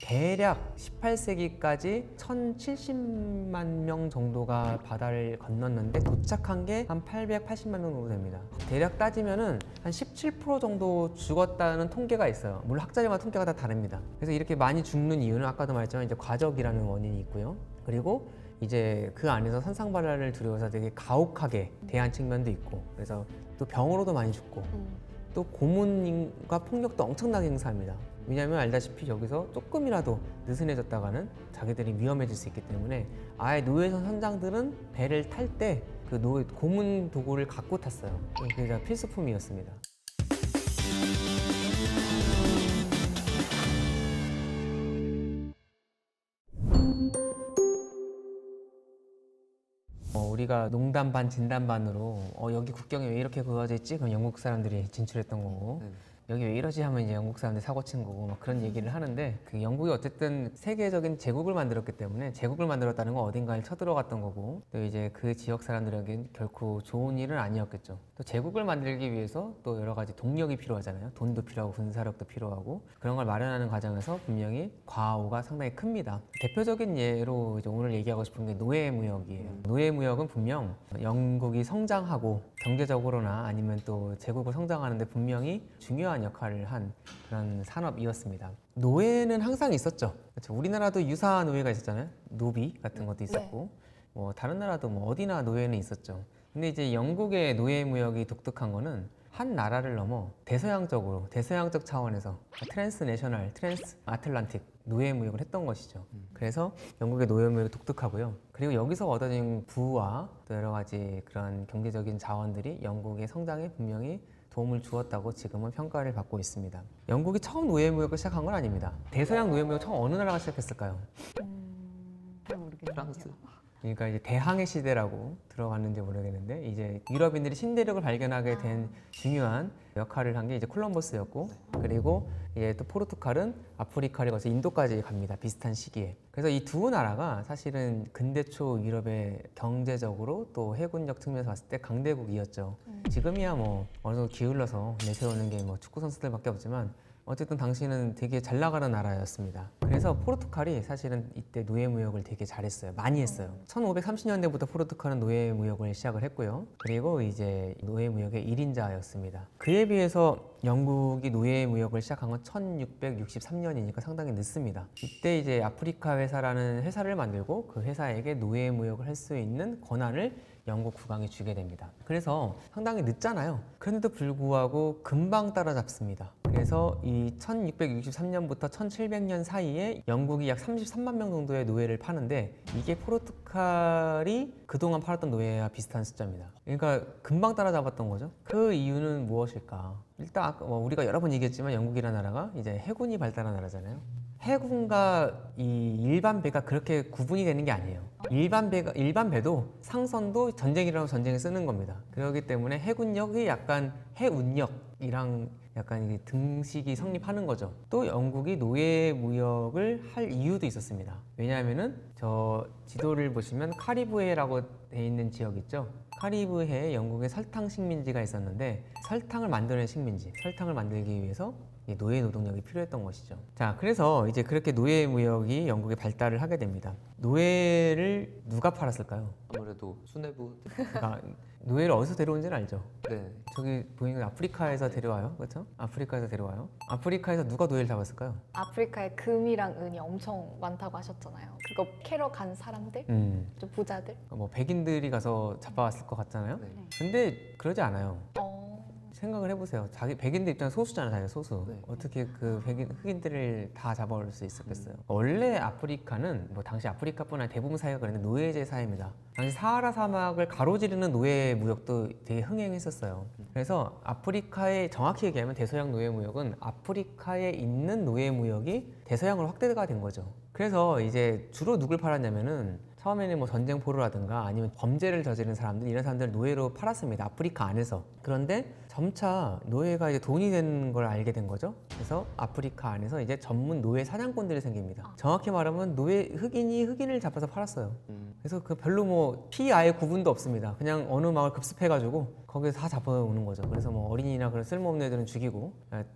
대략 18세기까지 1070만 명 정도가 바다를 건넜는데 도착한 게 한 880만 명 정도 됩니다. 대략 따지면은 한 17% 정도 죽었다는 통계가 있어요. 물론 학자들마다 통계가 다 다릅니다. 그래서 이렇게 많이 죽는 이유는 아까도 말했지만 이제 과적이라는 원인이 있고요. 그리고 이제 그 안에서 산상발랄을 두려워서 되게 가혹하게 대한 측면도 있고, 그래서 또 병으로도 많이 죽고, 또 고문과 폭력도 엄청나게 행사합니다. 왜냐하면 알다시피 여기서 조금이라도 느슨해졌다가는 자기들이 위험해질 수 있기 때문에 아예 노예선 선장들은 배를 탈 때 그 고문 도구를 갖고 탔어요. 그게 다 필수품이었습니다. 우리가 농담 반 진담 반으로 여기 국경이 왜 이렇게 그어져 있지? 그럼 영국 사람들이 진출했던 거고, 여기 왜 이러지 하면 이제 영국 사람들이 사고 친 거고, 막 그런 얘기를 하는데, 그 영국이 어쨌든 세계적인 제국을 만들었기 때문에 제국을 만들었다는 건 어딘가에 쳐들어갔던 거고, 또 이제 그 지역 사람들에겐 결코 좋은 일은 아니었겠죠. 또 제국을 만들기 위해서 또 여러 가지 동력이 필요하잖아요. 돈도 필요하고 군사력도 필요하고, 그런 걸 마련하는 과정에서 분명히 과오가 상당히 큽니다. 대표적인 예로 이제 오늘 얘기하고 싶은 게 노예무역이에요. 노예무역은 분명 영국이 성장하고 경제적으로나 아니면 또 제국을 성장하는데 분명히 중요한 역할을 한 그런 산업이었습니다. 노예는 항상 있었죠. 그렇죠? 우리나라도 유사 노예가 있었잖아요. 노비 같은 것도 있었고, 뭐 다른 나라도 뭐 어디나 노예는 있었죠. 근데 이제 영국의 노예 무역이 독특한 거는 한 나라를 넘어 대서양적 차원에서 트랜스내셔널, 트랜스 아틀란틱 노예 무역을 했던 것이죠. 그래서 영국의 노예 무역이 독특하고요. 그리고 여기서 얻어진 부와 또 여러 가지 그런 경제적인 자원들이 영국의 성장에 분명히 도움을 주었다고 지금은 평가를 받고 있습니다. 영국이 처음 노예 무역을 시작한 건 아닙니다. 대서양 노예 무역 처음 어느 나라가 시작했을까요? 잘 모르겠네요. 프랑스. 그러니까 이제 대항해 시대라고 들어갔는지 모르겠는데, 이제 유럽인들이 신대륙을 발견하게 된 중요한 역할을 한 게 이제 콜럼버스였고, 그리고 이제 또 포르투갈은 아프리카를 거쳐서 인도까지 갑니다. 비슷한 시기에. 그래서 이 두 나라가 사실은 근대 초 유럽의 경제적으로 또 해군력 측면에서 봤을 때 강대국이었죠. 지금이야 뭐 어느 정도 기울여서 내세우는 게 뭐 축구 선수들밖에 없지만, 어쨌든 당시는 되게 잘 나가는 나라였습니다. 그래서 포르투갈이 사실은 이때 노예무역을 되게 잘했어요. 많이 했어요. 1530년대부터 포르투갈은 노예무역을 시작을 했고요. 그리고 이제 노예무역의 1인자였습니다. 그에 비해서 영국이 노예무역을 시작한 건 1663년이니까 상당히 늦습니다. 이때 이제 아프리카 회사라는 회사를 만들고 그 회사에게 노예무역을 할 수 있는 권한을 영국 국왕이 주게 됩니다. 그래서 상당히 늦잖아요. 그런데도 불구하고 금방 따라잡습니다. 그래서 이 1663년부터 1700년 사이에 영국이 약 33만 명 정도의 노예를 파는데, 이게 포르투갈이 그동안 팔았던 노예와 비슷한 숫자입니다. 그러니까 금방 따라잡았던 거죠. 그 이유는 무엇일까? 일단 아까 우리가 여러 번 얘기했지만 영국이라는 나라가 이제 해군이 발달한 나라잖아요. 해군과 이 일반 배가 그렇게 구분이 되는 게 아니에요. 일반 배도 상선도 전쟁이라고 전쟁에 쓰는 겁니다. 그렇기 때문에 해군력이 약간 해운력이랑 약간 이게 등식이 성립하는 거죠. 또 영국이 노예 무역을 할 이유도 있었습니다. 왜냐하면은 저 지도를 보시면 카리브해라고 돼 있는 지역 있죠. 카리브해에 영국의 설탕 식민지가 있었는데, 설탕을 만드는 식민지, 설탕을 만들기 위해서 노예 노동력이 필요했던 것이죠. 자, 그래서 이제 그렇게 노예 무역이 영국에 발달을 하게 됩니다. 노예를 누가 팔았을까요? 아무래도 수뇌부. 그러니까 노예를 어디서 데려온지는 알죠? 네. 저기 보이는 아프리카에서 데려와요, 그렇죠? 아프리카에서 데려와요. 아프리카에서 누가 노예를 잡았을까요? 아프리카에 금이랑 은이 엄청 많다고 하셨잖아요. 그거 캐러 간 사람들? 좀 부자들? 뭐 백인들이 가서 잡아왔을 것 같잖아요. 네. 근데 그러지 않아요. 어... 생각을 해보세요. 자기 백인들 입장 소수잖아요, 자기 소수. 네. 어떻게 그 흑인들을 다 잡아올 수 있었겠어요? 원래 아프리카는 뭐 당시 아프리카뿐 아니라 대부분 사회가 그랬는데 노예제 사회입니다. 당시 사하라 사막을 가로지르는 노예 무역도 되게 흥행했었어요. 그래서 아프리카에 정확히 얘기하면 대서양 노예 무역은 아프리카에 있는 노예 무역이 대서양으로 확대가 된 거죠. 그래서 이제 주로 누굴 팔았냐면은 처음에는 뭐 전쟁포로라든가 아니면 범죄를 저지른 사람들, 이런 사람들을 노예로 팔았습니다. 아프리카 안에서. 그런데 점차 노예가 이제 돈이 되는 걸 알게 된 거죠. 그래서 아프리카 안에서 이제 전문 노예 사냥꾼들이 생깁니다. 정확히 말하면 흑인이 흑인을 잡아서 팔았어요. 그래서 그 별로 뭐 피 아예 구분도 없습니다. 그냥 어느 마을 급습해가지고 거기서 다 잡아오는 거죠. 그래서 뭐 어린이나 그런 쓸모없는 애들은 죽이고,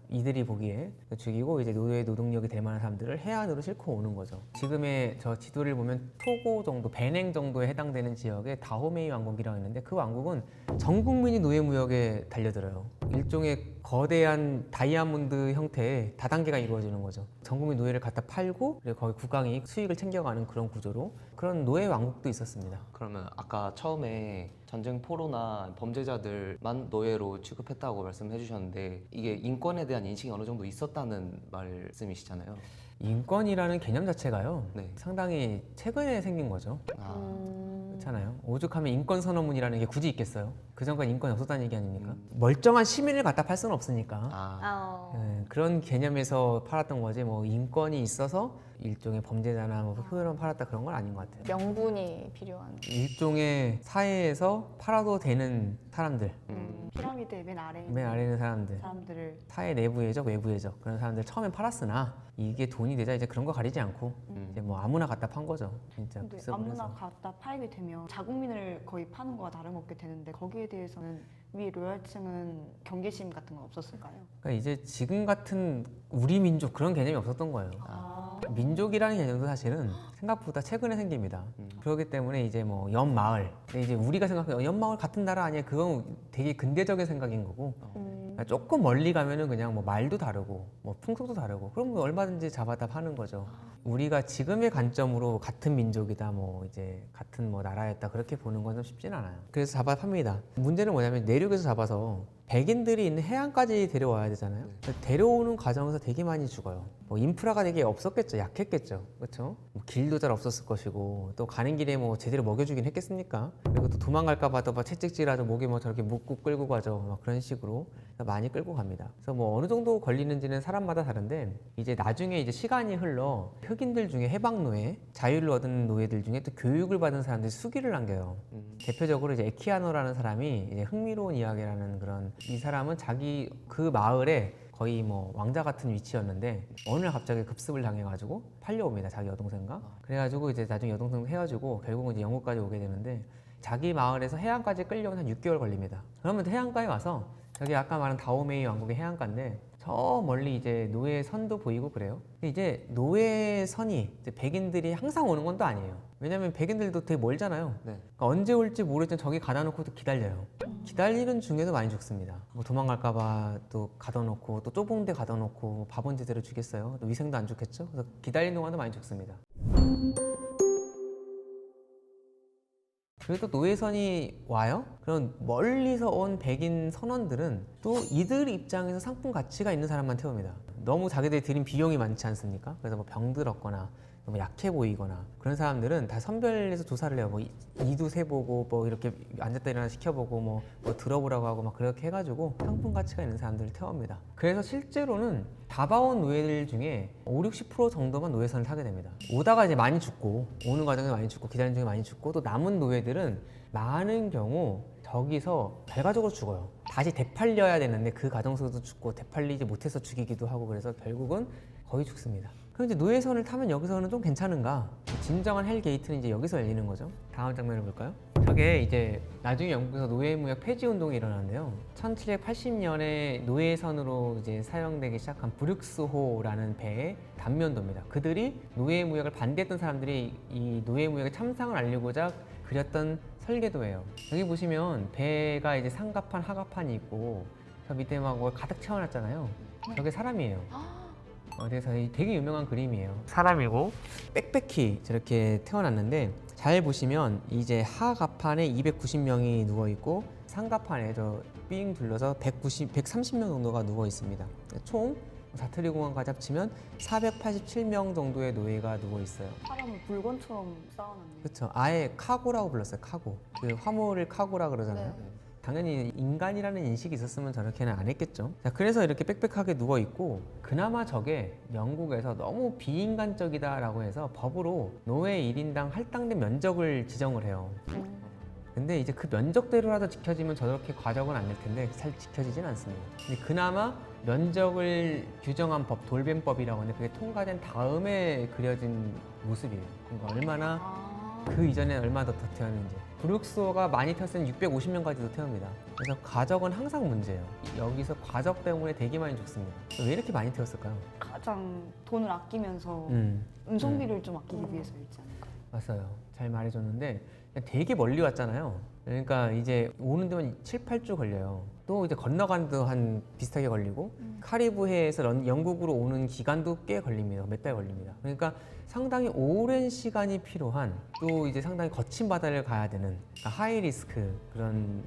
이들이 보기에 죽이고 이제 노예 노동력이 될 만한 사람들을 해안으로 싣고 오는 거죠. 지금의 저 지도를 보면 토고 정도, 베냉 정도에 해당되는 지역에 다호메이 왕국이라고 있는데, 그 왕국은 전 국민이 노예 무역에 달려들어요. 일종의 거대한 다이아몬드 형태의 다단계가 이루어지는 거죠. 전 국민 노예를 갖다 팔고 그리고 거기 국왕이 수익을 챙겨가는 그런 구조로, 그런 노예 왕국도 있었습니다. 그러면 아까 처음에 전쟁 포로나 범죄자들만 노예로 취급했다고 말씀해 주셨는데 이게 인권에 대한 인식이 어느 정도 있었다는 말씀이시잖아요. 인권이라는 개념 자체가요, 네. 상당히 최근에 생긴 거죠. 그렇잖아요. 오죽하면 인권선언문이라는 게 굳이 있겠어요? 그 전까지 인권이 없었다는 얘기 아닙니까? 멀쩡한 시민을 갖다 팔 수는 없으니까. 그런 개념에서 팔았던 거지, 뭐 인권이 있어서 일종의 범죄자나 뭐 표현을 팔았다 그런 건 아닌 것 같아요. 명분이 필요한. 일종의 사회에서 팔아도 되는 사람들, 피라미드 맨 아래에 맨 아래 있는 사람들, 사람들을 사회 내부에적 외부에적 그런 사람들 처음엔 팔았으나 이게 돈이 되자 이제 그런 거 가리지 않고 이제 뭐 아무나 갖다 판 거죠. 진짜 근데 비싸 아무나 보여서. 갖다 팔게 되면 자국민을 거의 파는 거와 다름없게 되는데, 거기에 대해서는 위 로얄층은 경계심 같은 건 없었을까요? 그러니까 이제 지금 같은 우리 민족 그런 개념이 없었던 거예요. 민족이라는 개념도 사실은 생각보다 최근에 생깁니다. 그렇기 때문에 이제 뭐 옆마을, 근데 이제 우리가 생각하는 옆마을 같은 나라 아니야, 그건 되게 근대적인 생각인 거고, 그러니까 조금 멀리 가면은 그냥 뭐 말도 다르고 뭐 풍속도 다르고, 그럼 뭐 얼마든지 잡아다 파는 거죠. 우리가 지금의 관점으로 같은 민족이다, 뭐 이제 같은 뭐 나라였다 그렇게 보는 건 좀 쉽진 않아요. 그래서 잡아 팝니다. 문제는 뭐냐면 내륙에서 잡아서 백인들이 있는 해안까지 데려와야 되잖아요. 데려오는 과정에서 되게 많이 죽어요. 뭐 인프라가 되게 없었겠죠, 약했겠죠, 그렇죠? 뭐 길도 잘 없었을 것이고, 또 가는 길에 뭐 제대로 먹여주긴 했겠습니까? 그리고 또 도망갈까봐 또 막 채찍질하죠, 목에 뭐 저렇게 묶고 끌고 가죠, 막 그런 식으로 많이 끌고 갑니다. 그래서 뭐 어느 정도 걸리는지는 사람마다 다른데, 이제 나중에 이제 시간이 흘러 흑인들 중에 해방 노예, 자유를 얻은 노예들 중에 또 교육을 받은 사람들이 수기를 남겨요. 대표적으로 이제 에키아노라는 사람이 이제 흥미로운 이야기라는 그런, 이 사람은 자기 그 마을에 거의 뭐 왕자 같은 위치였는데 어느 날 갑자기 급습을 당해가지고 팔려옵니다, 자기 여동생과. 그래가지고 이제 나중에 여동생 헤어지고 결국은 이제 영국까지 오게 되는데, 자기 마을에서 해안까지 끌려면 한 6개월 걸립니다. 그러면 해안가에 와서, 저기 아까 말한 다오메이 왕국의 해안가인데 저 멀리 이제 노예 선도 보이고 그래요. 근데 이제 노예 선이 이제 백인들이 항상 오는 건 또 아니에요. 왜냐면 백인들도 되게 멀잖아요. 네. 그러니까 언제 올지 모르지만 저기 가다 놓고 또 기다려요. 기다리는 중에도 많이 죽습니다. 뭐 도망갈까봐 또 가둬놓고, 또 좁은 데 가둬놓고, 밥은 제대로 주겠어요? 또 위생도 안 좋겠죠? 그래서 기다리는 동안도 많이 죽습니다. 그리고 또 노예선이 와요? 그럼 멀리서 온 백인 선원들은 또 이들 입장에서 상품 가치가 있는 사람만 태웁니다. 너무 자기들이 들인 비용이 많지 않습니까? 그래서 뭐 병들었거나 너무 약해 보이거나 그런 사람들은 다 선별해서 조사를 해요. 뭐 이두 세보고 뭐 이렇게 앉았다 일어나 시켜보고 뭐 들어보라고 하고 막 그렇게 해가지고 상품 가치가 있는 사람들을 태웁니다. 그래서 실제로는 잡아온 노예들 중에 50-60% 정도만 노예선을 타게 됩니다. 오다가 이제 많이 죽고, 오는 과정에 많이 죽고, 기다리는 중에 많이 죽고, 또 남은 노예들은 많은 경우 저기서 결과적으로 죽어요. 다시 되팔려야 되는데 그 과정 속에서 죽고, 되팔리지 못해서 죽이기도 하고, 그래서 결국은 거의 죽습니다. 그럼 이제 노예선을 타면 여기서는 좀 괜찮은가? 진정한 헬 게이트는 이제 여기서 열리는 거죠. 다음 장면을 볼까요? 저게 이제 나중에 영국에서 노예무역 폐지 운동이 일어나는데요. 1780년에 노예선으로 이제 사용되기 시작한 브룩스호라는 배의 단면도입니다. 그들이 노예무역을 반대했던 사람들이 이 노예무역의 참상을 알리고자 그렸던 설계도예요. 여기 보시면 배가 이제 상갑판, 하갑판이 있고, 저 밑에 막 뭐 가득 채워놨잖아요. 저게 사람이에요. 그래서 되게 유명한 그림이에요. 사람이고 빽빽히 저렇게 태어났는데, 잘 보시면 이제 하갑판에 290명이 누워 있고, 상갑판에 저 삥 둘러서 130명 정도가 누워 있습니다. 총 자트리 공항까지 합치면 487명 정도의 노예가 누워 있어요. 사람을 물건처럼 쌓아놨네요. 그렇죠. 아예 카고라고 불렀어요. 카고. 그 화물을 카고라 그러잖아요. 네. 당연히 인간이라는 인식이 있었으면 저렇게는 안 했겠죠. 자, 그래서 이렇게 빽빽하게 누워 있고, 그나마 저게 영국에서 너무 비인간적이다라고 해서 법으로 노예 1인당 할당된 면적을 지정을 해요. 근데 이제 그 면적대로라도 지켜지면 저렇게 과적은 안 될 텐데 잘 지켜지진 않습니다. 근데 그나마 면적을 규정한 법, 돌변법이라고 하는데 그게 통과된 다음에 그려진 모습이에요. 그러니까 얼마나 그 이전에 얼마나 더 태웠는지. 브룩스호가 많이 태웠을 때는 650명까지도 태웁니다. 그래서 과적은 항상 문제예요. 여기서 과적 때문에 되게 많이 죽습니다. 왜 이렇게 많이 태웠을까요? 가장 돈을 아끼면서 음. 운송비를 좀 아끼기 위해서이지 않을까? 맞아요. 잘 말해줬는데 되게 멀리 왔잖아요. 그러니까 이제 오는 데만 7, 8주 걸려요. 또 이제 건너가는 데도 한 비슷하게 걸리고 카리브해에서 영국으로 오는 기간도 꽤 걸립니다. 몇 달 걸립니다. 그러니까 상당히 오랜 시간이 필요한 또 이제 상당히 거친 바다를 가야 되는 그러니까 하이 리스크 그런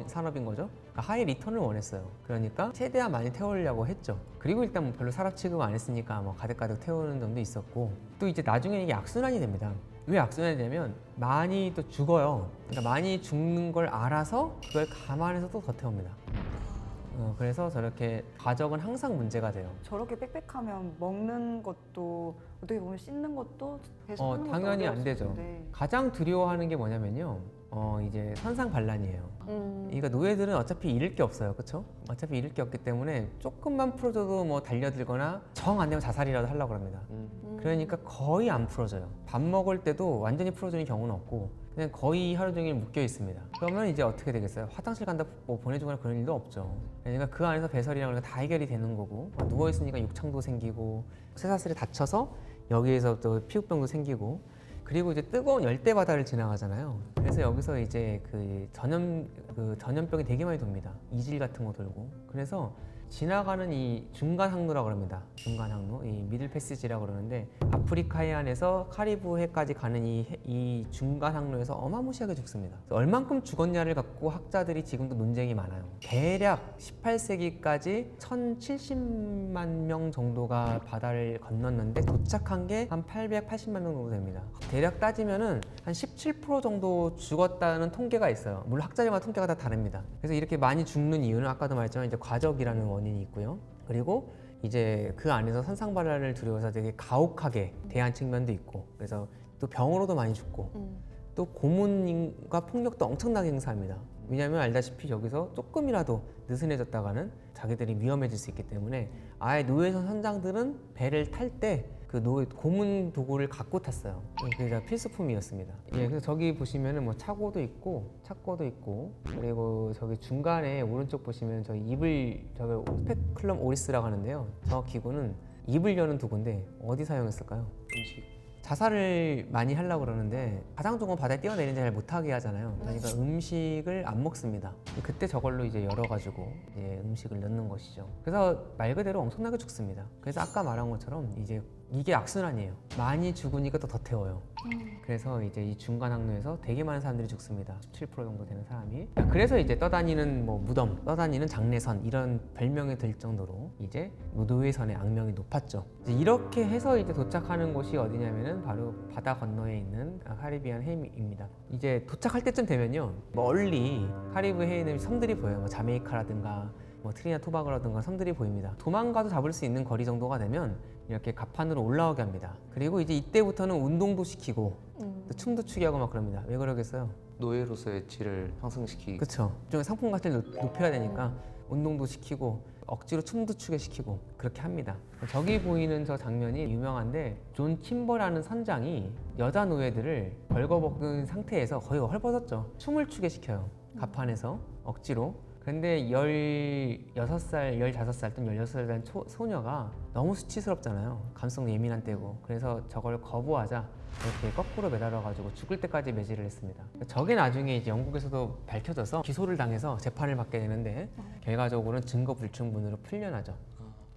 산업인 거죠. 그러니까 하이 리턴을 원했어요. 그러니까 최대한 많이 태우려고 했죠. 그리고 일단 뭐 별로 사람 취급 안 했으니까 뭐 가득가득 태우는 점도 있었고 또 이제 나중에 이게 악순환이 됩니다. 왜 악순환이 되면 많이 또 죽어요. 그러니까 많이 죽는 걸 알아서 그걸 감안해서 또 더 태웁니다. 그래서 저렇게 과적은 항상 문제가 돼요. 저렇게 빽빽하면 먹는 것도 어떻게 보면 씻는 것도 배송하는 것도 당연히 안 어려웠을 되죠. 텐데. 가장 두려워하는 게 뭐냐면요. 이제 선상 반란이에요. 그러니까 노예들은 어차피 잃을 게 없어요. 그렇죠? 어차피 잃을 게 없기 때문에 조금만 풀어줘도 뭐 달려들거나 정 안 되면 자살이라도 하려고 합니다. 그러니까 거의 안 풀어줘요. 밥 먹을 때도 완전히 풀어주는 경우는 없고 그냥 거의 하루 종일 묶여 있습니다. 그러면 이제 어떻게 되겠어요? 화장실 간다 뭐 보내주거나 그런 일도 없죠. 그러니까 그 안에서 배설이랑 그런 거 다 해결이 되는 거고 누워 있으니까 육창도 생기고 쇠사슬에 다쳐서 여기에서 또 피부병도 생기고 그리고 이제 뜨거운 열대 바다를 지나가잖아요. 그래서 여기서 이제 그 전염병이 되게 많이 돕니다. 이질 같은 거 돌고. 그래서 지나가는 이 중간 항로라고 합니다. 중간 항로, 이 미들 패시지라고 그러는데 아프리카 해안에서 카리브해까지 가는 이 중간 항로에서 어마무시하게 죽습니다. 얼만큼 죽었냐를 갖고 학자들이 지금도 논쟁이 많아요. 대략 18세기까지 1,070만 명 정도가 바다를 건넜는데 도착한 게 한 880만 명 정도 됩니다. 대략 따지면은 한 17% 정도 죽었다는 통계가 있어요. 물론 학자들마다 통계가 다 다릅니다. 그래서 이렇게 많이 죽는 이유는 아까도 말했지만 이제 과적이라는 원인이 있고요. 그리고 이제 그 안에서 선상발랄을 두려워서 되게 가혹하게 대한 측면도 있고 그래서 또 병으로도 많이 죽고 또 고문과 폭력도 엄청나게 행사합니다. 왜냐하면 알다시피 여기서 조금이라도 느슨해졌다가는 자기들이 위험해질 수 있기 때문에 아예 노예선 선장들은 배를 탈 때 그 고문 도구를 갖고 탔어요. 그게 다 필수품이었습니다. 예, 그래서 저기 보시면은 뭐 착고도 있고 그리고 저기 중간에 오른쪽 보시면 저기 저기 스페클럼 오리스라고 하는데요. 저 기구는 입을 여는 도구인데 어디 사용했을까요? 음식. 자살을 많이 하려고 그러는데 가장 좋은 건 바다에 뛰어내리는 잘 못하게 하잖아요. 그러니까 음식을 안 먹습니다. 그때 저걸로 이제 열어가지고 이제 음식을 넣는 것이죠. 그래서 말 그대로 엄청나게 죽습니다. 그래서 아까 말한 것처럼 이제 이게 악순환이에요. 많이 죽으니까 또 더 태워요. 그래서 이제 이 중간 항로에서 되게 많은 사람들이 죽습니다. 17% 정도 되는 사람이. 그래서 이제 떠다니는 뭐 무덤, 떠다니는 장례선 이런 별명이 들 정도로 이제 노예선의 악명이 높았죠. 이제 이렇게 해서 이제 도착하는 곳이 어디냐면은 바로 바다 건너에 있는 카리비안 해입니다. 이제 도착할 때쯤 되면요, 멀리 카리브 해에 있는 섬들이 보여요. 뭐 자메이카라든가 뭐 트리나 토바고라든가 섬들이 보입니다. 도망가도 잡을 수 있는 거리 정도가 되면 이렇게 갑판으로 올라오게 합니다. 그리고 이제 이때부터는 운동도 시키고 또 춤도 추게 하고 막 그럽니다. 왜 그러겠어요? 노예로서의 질을 상승시키기. 그렇죠. 좀 상품 가치를 높여야 되니까 운동도 시키고 억지로 춤도 추게 시키고 그렇게 합니다. 저기 보이는 저 장면이 유명한데 존 킴버라는 선장이 여자 노예들을 벌거벗은 상태에서 거의 헐벗었죠. 춤을 추게 시켜요. 갑판에서 억지로. 근데 16살, 15살 또는 16살 된 소녀가 너무 수치스럽잖아요. 감성 예민한 때고. 그래서 저걸 거부하자 이렇게 거꾸로 매달아가지고 죽을 때까지 매질을 했습니다. 저게 나중에 이제 영국에서도 밝혀져서 기소를 당해서 재판을 받게 되는데 결과적으로는 증거 불충분으로 풀려나죠.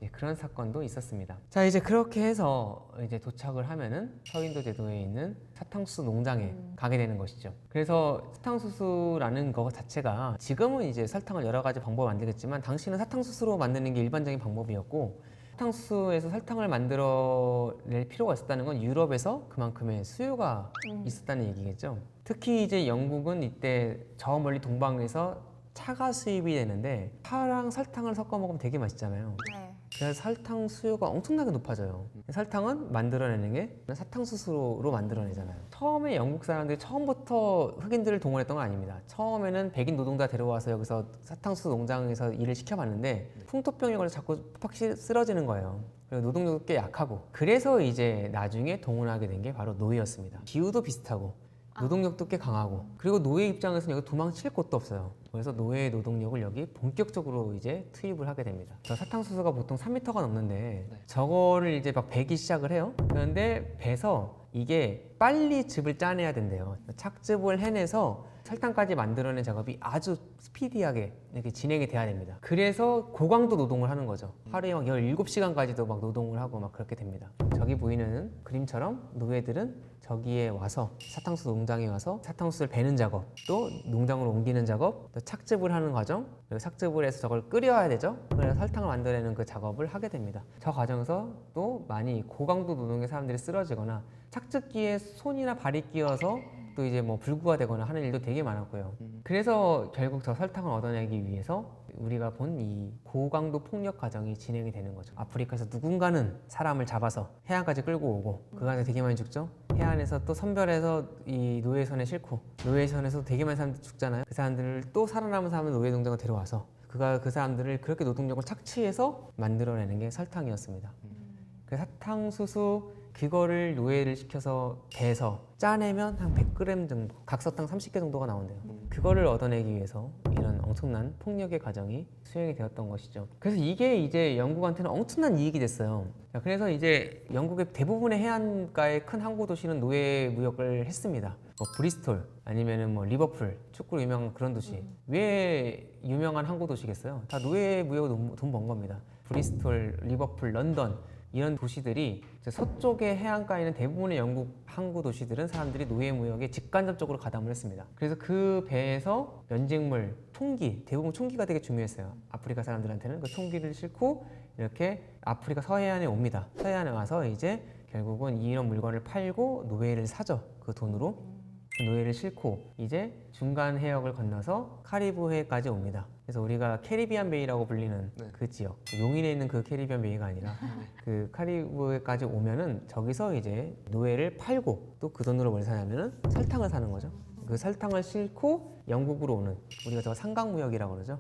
예, 그런 사건도 있었습니다. 자, 이제 그렇게 해서 이제 도착을 하면은 서인도 제도에 있는 사탕수수 농장에 가게 되는 것이죠. 그래서 사탕수수라는 것 자체가 지금은 이제 설탕을 여러 가지 방법을 만들겠지만 당시는 사탕수수로 만드는 게 일반적인 방법이었고 사탕수수에서 설탕을 만들어낼 필요가 있었다는 건 유럽에서 그만큼의 수요가 있었다는 얘기겠죠. 특히 이제 영국은 이때 저 멀리 동방에서 차가 수입이 되는데 파랑 설탕을 섞어 먹으면 되게 맛있잖아요. 네. 그래서 설탕 수요가 엄청나게 높아져요. 설탕은 만들어내는 게 사탕수수로 만들어내잖아요. 처음에 영국 사람들이 처음부터 흑인들을 동원했던 건 아닙니다. 처음에는 백인 노동자 데려와서 여기서 사탕수수 농장에서 일을 시켜봤는데 풍토병에 걸려서 자꾸 팍 쓰러지는 거예요. 그리고 노동력도 꽤 약하고, 그래서 이제 나중에 동원하게 된 게 바로 노예였습니다. 기후도 비슷하고 노동력도 꽤 강하고, 그리고 노예 입장에서는 여기 도망칠 곳도 없어요. 그래서 노예 노동력을 여기 본격적으로 이제 투입을 하게 됩니다. 저 사탕수수가 보통 3m가 넘는데 저거를 이제 막 베기 시작을 해요. 그런데 베서 이게 빨리 즙을 짜내야 된대요. 착즙을 해내서 설탕까지 만들어낸 작업이 아주 스피디하게 이렇게 진행이 돼야 됩니다. 그래서 고강도 노동을 하는 거죠. 하루에 막 17시간까지도 막 노동을 하고 막 그렇게 됩니다. 저기 보이는 그림처럼 노예들은 저기에 와서 사탕수수 농장에 와서 사탕수수를 베는 작업, 또 농장으로 옮기는 작업, 또 착즙을 하는 과정, 그리고 착즙을 해서 저걸 끓여야 되죠. 그래서 설탕을 만들어내는 그 작업을 하게 됩니다. 저 과정에서 또 많이 고강도 노동의 사람들이 쓰러지거나 착즙기에 손이나 발이 끼어서 또 이제 뭐 불구가 되거나 하는 일도 되게 많았고요. 그래서 결국 저 설탕을 얻어내기 위해서 우리가 본 이 고강도 폭력 과정이 진행이 되는 거죠. 아프리카에서 누군가는 사람을 잡아서 해안까지 끌고 오고, 그 안에 되게 많이 죽죠. 해안에서 또 선별해서 이 노예선에 싣고, 노예선에서 되게 많은 사람들이 죽잖아요. 그 사람들을 또 살아남은 사람을 노예 농장으로 데려와서 그 사람들을 그렇게 노동력을 착취해서 만들어내는 게 설탕이었습니다. 그 사탕수수 그거를 노예를 시켜서 배서 짜내면 한 100g 정도, 각설탕 30개 정도가 나온대요. 그거를 얻어내기 위해서 이런 엄청난 폭력의 과정이 수행이 되었던 것이죠. 그래서 이게 이제 영국한테는 엄청난 이익이 됐어요. 그래서 이제 영국의 대부분의 해안가의 큰 항구 도시는 노예 무역을 했습니다. 뭐 브리스톨 아니면은 뭐 리버풀, 축구로 유명한 그런 도시. 왜 유명한 항구 도시겠어요? 다 노예 무역으로 돈 번 겁니다. 브리스톨, 리버풀, 런던, 이런 도시들이 서쪽의 해안가에 있는 대부분의 영국 항구 도시들은 사람들이 노예 무역에 직간접적으로 가담을 했습니다. 그래서 그 배에서 연직물, 총기, 대부분 총기가 되게 중요했어요. 아프리카 사람들한테는 그 총기를 싣고 이렇게 아프리카 서해안에 옵니다. 서해안에 와서 이제 결국은 이런 물건을 팔고 노예를 사죠. 그 돈으로. 그 노예를 싣고 이제 중간 해역을 건너서 카리브해까지 옵니다. 그래서 우리가 캐리비안 베이라고 불리는 그 지역, 용인에 있는 그 캐리비안 베이가 아니라 그 카리브해까지 오면은 저기서 이제 노예를 팔고, 또 그 돈으로 뭘 사냐면은 설탕을 사는 거죠. 그 설탕을 싣고 영국으로 오는, 우리가 저 상강무역이라고 그러죠.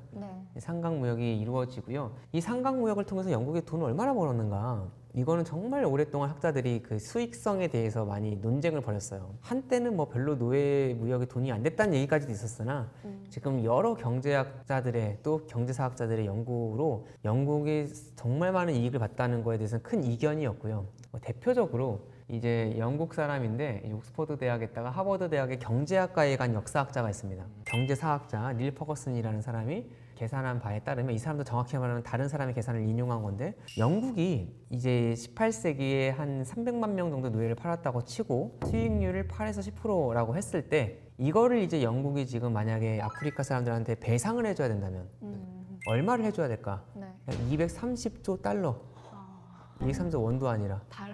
이 상강무역이 이루어지고요. 이 상강무역을 통해서 영국이 돈을 얼마나 벌었는가, 이거는 정말 오랫동안 학자들이 그 수익성에 대해서 많이 논쟁을 벌였어요. 한때는 뭐 별로 노예 무역에 돈이 안 됐다는 얘기까지도 있었으나 지금 여러 경제학자들의 또 경제사학자들의 연구로 영국이 정말 많은 이익을 봤다는 거에 대해서는 큰 이견이었고요. 뭐 대표적으로 이제 영국 사람인데 옥스퍼드 대학에다가 하버드 대학의 경제학과에 간 역사학자가 있습니다. 경제사학자 닐 퍼거슨이라는 사람이 계산한 바에 따르면, 이 사람도 정확히 말하면 다른 사람의 계산을 인용한 건데, 영국이 이제 18세기에 한 300만 명 정도 노예를 팔았다고 치고 수익률을 8에서 10%라고 했을 때, 이거를 이제 영국이 지금 만약에 아프리카 사람들한테 배상을 해줘야 된다면 얼마를 해줘야 될까? 230조 달러. 230조 원도 아니라. 달러.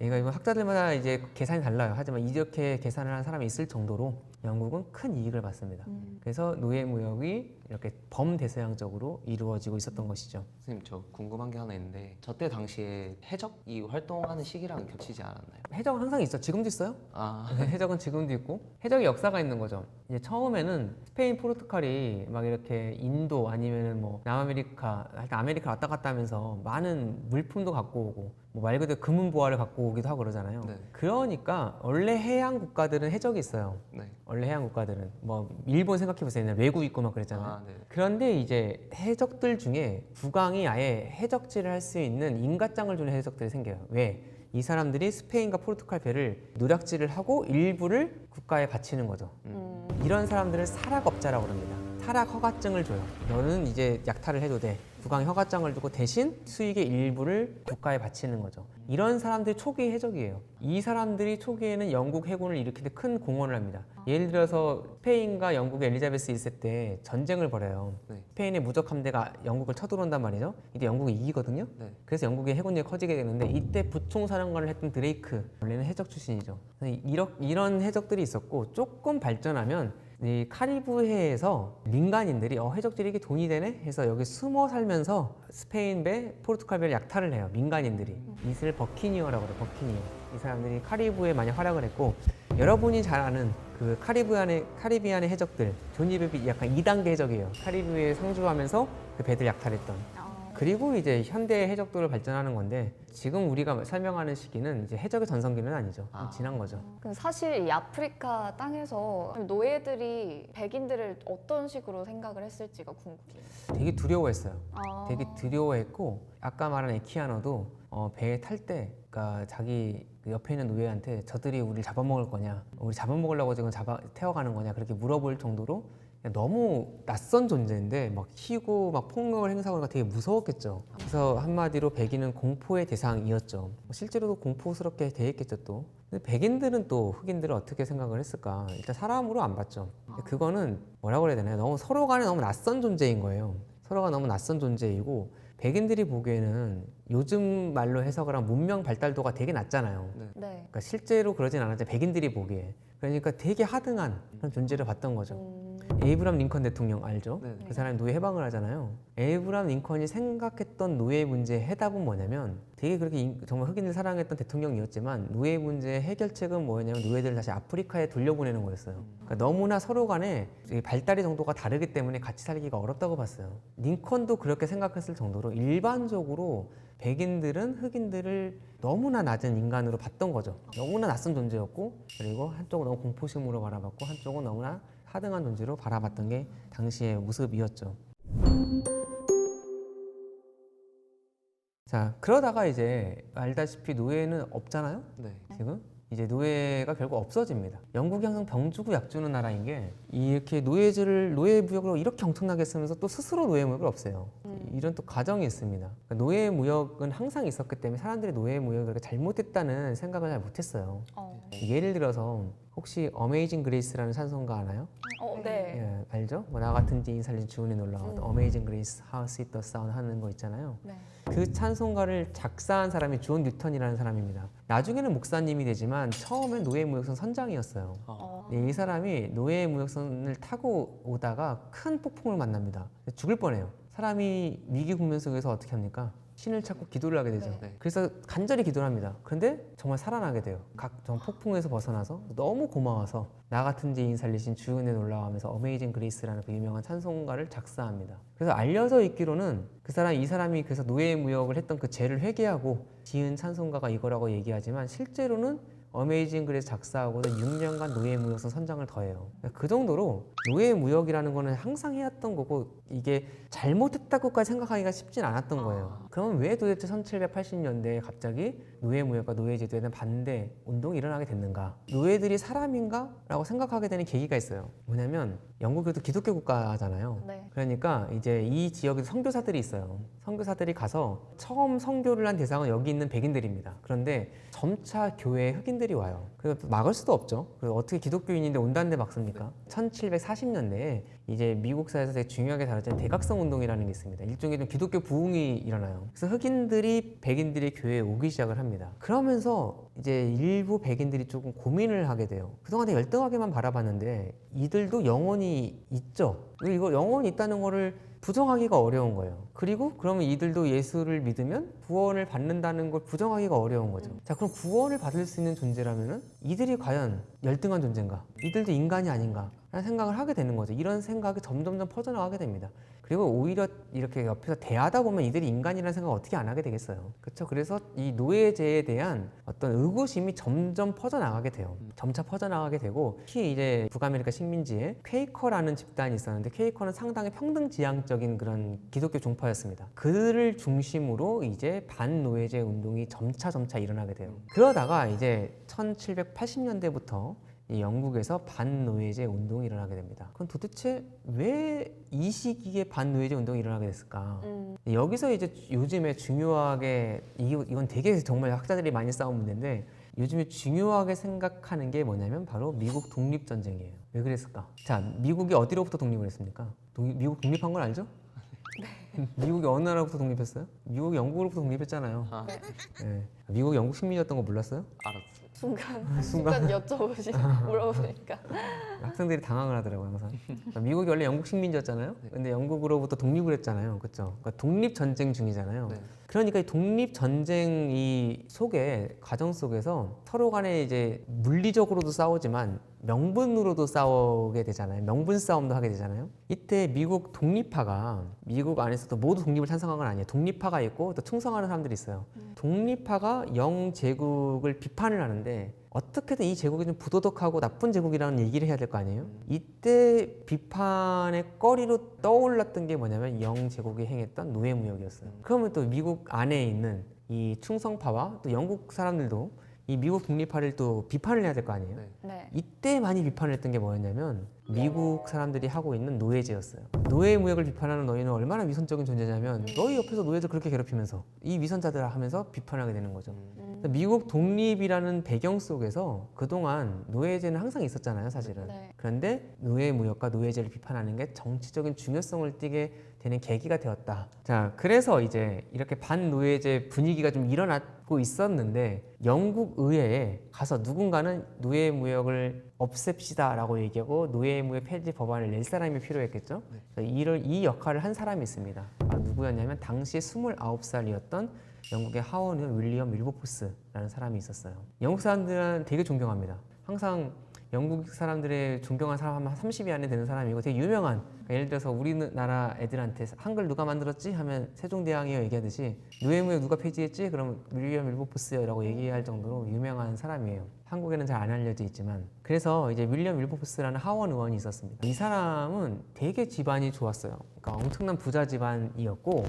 이거 학자들마다 이제 계산이 달라요. 하지만 이렇게 계산을 하는 사람이 있을 정도로 영국은 큰 이익을 받습니다. 그래서 노예 무역이 이렇게 범대서양적으로 이루어지고 있었던 것이죠. 선생님, 저 궁금한 게 하나 있는데, 저때 당시에 해적이 활동하는 시기랑 겹치지 않았나요? 해적은 항상 있어. 지금도 있어요. 아, 해적은 지금도 있고, 해적의 역사가 있는 거죠. 이제 처음에는 스페인, 포르투갈이 막 이렇게 인도 아니면은 뭐 남아메리카, 하여튼 아메리카 왔다 갔다 하면서 많은 물품도 갖고 오고, 뭐 말 그대로 금은 보화를 갖고 오기도 하고 그러잖아요. 네. 그러니까 원래 해양 국가들은 해적이 있어요. 네. 원래 해양 국가들은 뭐 일본 생각해 보세요. 옛날에 외국 있고 막 그랬잖아요. 아, 네. 그런데 이제 해적들 중에 국왕이 아예 해적질을 할 수 있는 인가장을 주는 해적들이 생겨요. 왜? 이 사람들이 스페인과 포르투갈 배를 노략질을 하고 일부를 국가에 바치는 거죠. 이런 사람들을 사락업자라고 합니다. 사락 허가증을 줘요. 너는 이제 약탈을 해도 돼. 국왕이 허가장을 주고 대신 수익의 일부를 국가에 바치는 거죠. 이런 사람들이 초기 해적이에요. 이 사람들이 초기에는 영국 해군을 일으키는 데 큰 공헌을 합니다. 예를 들어서 스페인과 영국의 엘리자베스 1세 때 전쟁을 벌여요. 네. 스페인의 무적 함대가 영국을 쳐들어온단 말이죠. 이때 영국이 이기거든요. 네. 그래서 영국의 해군력이 커지게 되는데, 이때 부총사령관을 했던 드레이크, 원래는 해적 출신이죠. 이런 해적들이 있었고, 조금 발전하면 이 카리브해에서 민간인들이 해적들이 이게 돈이 되네 해서 여기 숨어 살면서 스페인 배, 포르투갈 배를 약탈을 해요. 민간인들이. 이슬 버키니어라고 그래요. 버키니어. 이 사람들이 카리브해에 많이 활약을 했고 여러분이 잘 아는 그 카리비안의 해적들 조니 뎁이 약간 2단계 해적이에요. 카리브해에 상주하면서 그 배들 약탈했던. 그리고 이제 현대 해적도를 발전하는 건데 지금 우리가 설명하는 시기는 이제 해적의 전성기는 아니죠. 좀 지난 거죠. 그럼 사실 이 아프리카 땅에서 노예들이 백인들을 어떤 식으로 생각을 했을지가 궁금해요. 되게 두려워했어요. 아. 되게 두려워했고 아까 말한 에키아노도 배에 탈 때 그러니까 자기 그 옆에 있는 노예한테 저들이 우리를 잡아먹을 거냐 우리 잡아먹으려고 지금 태워가는 거냐 그렇게 물어볼 정도로 너무 낯선 존재인데 막 희고 막 폭력을 행사하니까 되게 무서웠겠죠. 그래서 한마디로 백인은 공포의 대상이었죠. 실제로도 공포스럽게 대했겠죠 또. 근데 백인들은 또 흑인들을 어떻게 생각을 했을까? 일단 사람으로 안 봤죠. 그거는 뭐라고 그래야 되나요? 너무 서로 간에 너무 낯선 존재인 거예요. 서로가 너무 낯선 존재이고 백인들이 보기에는 요즘 말로 해석을 하면 문명 발달도가 되게 낮잖아요. 네. 네. 그러니까 실제로 그러진 않았죠. 백인들이 보기에. 그러니까 되게 하등한 그런 존재를 봤던 거죠. 에이브람 링컨 대통령 알죠? 네. 그 사람이 노예 해방을 하잖아요. 에이브람 링컨이 생각했던 노예 문제의 해답은 뭐냐면 되게 그렇게 정말 흑인을 사랑했던 대통령이었지만 노예 문제의 해결책은 뭐였냐면 노예들을 다시 아프리카에 돌려보내는 거였어요. 그러니까 너무나 서로 간에 발달의 정도가 다르기 때문에 같이 살기가 어렵다고 봤어요. 링컨도 그렇게 생각했을 정도로 일반적으로 백인들은 흑인들을 너무나 낮은 인간으로 봤던 거죠. 너무나 낯선 존재였고 그리고 한쪽은 너무 공포심으로 바라봤고 한쪽은 너무나 하등한 존재로 바라봤던 게 당시의 모습이었죠. 자, 그러다가 이제 알다시피 노예는 없잖아요. 네. 지금 이제 노예가 결국 없어집니다. 영국이 항상 병주고 약주는 나라인 게 이렇게 노예 무역을 이렇게 엄청나게 쓰면서 또 스스로 노예 무역을 없애요. 이런 또 과정이 있습니다. 그러니까 노예 무역은 항상 있었기 때문에 사람들이 노예 무역을 그렇게 잘못했다는 생각을 잘 못했어요. 예를 들어서 혹시 어메이징 그레이스라는 찬송가 아나요? 네. 예, 알죠? 뭐 나 같은 지인 살린 주은이 놀라워. 어메이징 그레이스, How Sweet the Sound 하는 거 있잖아요. 네. 그 찬송가를 작사한 사람이 존 뉴턴이라는 사람입니다. 나중에는 목사님이 되지만 처음엔 노예무역선 선장이었어요. 이 사람이 노예무역선을 타고 오다가 큰 폭풍을 만납니다. 죽을 뻔해요. 사람이 위기 국면 속에서 어떻게 합니까? 신을 찾고 기도를 하게 되죠. 네. 그래서 간절히 기도를 합니다. 그런데 정말 살아나게 돼요. 각종 폭풍에서 벗어나서 너무 고마워서 나 같은 지인 살리신 주 은혜 놀라워하면서 어메이징 그레이스라는 그 유명한 찬송가를 작사합니다. 그래서 알려져 있기로는 이 사람이 그래서 노예 무역을 했던 그 죄를 회개하고 지은 찬송가가 이거라고 얘기하지만 실제로는 어메이징 그레이스 작사하고도 6년간 노예 무역선 선장을 더해요. 그 정도로 노예 무역이라는 거는 항상 해왔던 거고 이게 잘못했다고까지 생각하기가 쉽진 않았던 거예요. 그러면 왜 도대체 1780년대에 갑자기 노예 무역과 노예 제도에 대한 반대 운동이 일어나게 됐는가? 노예들이 사람인가? 라고 생각하게 되는 계기가 있어요. 뭐냐면 영국이 기독교 국가잖아요. 네. 그러니까 이제 이 지역에 선교사들이 있어요. 선교사들이 가서 처음 선교를 한 대상은 여기 있는 백인들입니다. 그런데 점차 교회에 흑인들이 와요. 그래서 막을 수도 없죠. 그래서 어떻게 기독교인인데 온다는데 막습니까? 1740년대에 이제 미국 사회에서 되게 중요하게 다뤄진 대각성 운동이라는 게 있습니다. 일종의 좀 기독교 부흥이 일어나요. 그래서 흑인들이 백인들의 교회에 오기 시작을 합니다. 그러면서 이제 일부 백인들이 조금 고민을 하게 돼요. 그동안 되게 열등하게만 바라봤는데 이들도 영혼이 있죠. 이거 영혼이 있다는 거를 부정하기가 어려운 거예요. 그리고 그러면 이들도 예수를 믿으면 구원을 받는다는 걸 부정하기가 어려운 거죠. 자, 그럼 구원을 받을 수 있는 존재라면은 이들이 과연 열등한 존재인가? 이들도 인간이 아닌가? 라는 생각을 하게 되는 거죠. 이런 생각이 점점점 퍼져나가게 됩니다. 그리고 오히려 이렇게 옆에서 대하다 보면 이들이 인간이라는 생각을 어떻게 안 하게 되겠어요. 그렇죠? 그래서 이 노예제에 대한 어떤 의구심이 점점 퍼져나가게 돼요. 점차 퍼져나가게 되고 특히 이제 북아메리카 식민지에 퀘이커라는 집단이 있었는데 퀘이커는 상당히 평등지향적인 그런 기독교 종파였습니다. 그들을 중심으로 이제 반노예제 운동이 점차 일어나게 돼요. 그러다가 이제 1780년대부터 이 영국에서 반노예제 운동이 일어나게 됩니다. 그럼 도대체 왜 이 시기에 반노예제 운동이 일어나게 됐을까? 여기서 이제 요즘에 중요하게 이건 되게 정말 학자들이 많이 싸운 문제인데 요즘에 중요하게 생각하는 게 뭐냐면 바로 미국 독립전쟁이에요. 왜 그랬을까? 자, 미국이 어디로부터 독립을 했습니까? 미국 독립한 건 알죠? 네. 미국이 어느 나라부터 독립했어요? 미국이 영국으로부터 독립했잖아요. 아, 예. 미국이 영국 식민이었던 거 몰랐어요? 알았어. 순간 여쭤보시 물어보니까 학생들이 당황을 하더라고요 항상. 그러니까 미국이 원래 영국 식민지였잖아요. 근데 영국으로부터 독립을 했잖아요. 그렇죠? 그러니까 독립 전쟁 중이잖아요. 네. 그러니까 이 독립 전쟁 이 속에 과정 속에서 서로 간에 이제 물리적으로도 싸우지만 명분으로도 싸우게 되잖아요. 명분 싸움도 하게 되잖아요. 이때 미국 독립파가 미국 안에서도 모두 독립을 찬성한 건 아니에요. 독립파가 있고 또 충성하는 사람들이 있어요. 독립파가 영제국을 비판을 하는데 어떻게든 이 제국이 좀 부도덕하고 나쁜 제국이라는 얘기를 해야 될 거 아니에요? 이때 비판의 거리로 떠올랐던 게 뭐냐면 영제국이 행했던 노예무역이었어요. 그러면 또 미국 안에 있는 이 충성파와 또 영국 사람들도 이 미국 독립파를 또 비판을 해야 될 거 아니에요? 네. 네. 이때 많이 비판을 했던 게 뭐였냐면 미국 사람들이 하고 있는 노예제였어요. 노예무역을 비판하는 너희는 얼마나 위선적인 존재냐면 너희 옆에서 노예들 그렇게 괴롭히면서 이 위선자들 하면서 비판하게 되는 거죠. 미국 독립이라는 배경 속에서 그동안 노예제는 항상 있었잖아요, 사실은. 네. 그런데 노예무역과 노예제를 비판하는 게 정치적인 중요성을 띠게 되는 계기가 되었다. 자, 그래서 이제 이렇게 반노예제 분위기가 좀 일어나고 있었는데 영국 의회에 가서 누군가는 노예무역을 없앱시다라고 얘기하고 노예무역 폐지 법안을 낼 사람이 필요했겠죠. 이 역할을 한 사람이 있습니다. 바로 누구였냐면 당시 29살이었던 영국의 하원 윌리엄 윌버포스라는 사람이 있었어요. 영국 사람들은 되게 존경합니다. 항상 영국 사람들의 존경한 사람 하면 30위 안에 되는 사람이고 되게 유명한, 그러니까 예를 들어서 우리나라 애들한테 한글 누가 만들었지? 하면 세종대왕이요 얘기하듯이 노예무역 누가 폐지했지? 그러면 윌리엄 윌버포스요 라고 얘기할 정도로 유명한 사람이에요. 한국에는 잘 안 알려져 있지만. 그래서 이제 윌리엄 윌버포스라는 하원 의원이 있었습니다. 이 사람은 되게 집안이 좋았어요. 그러니까 엄청난 부자 집안이었고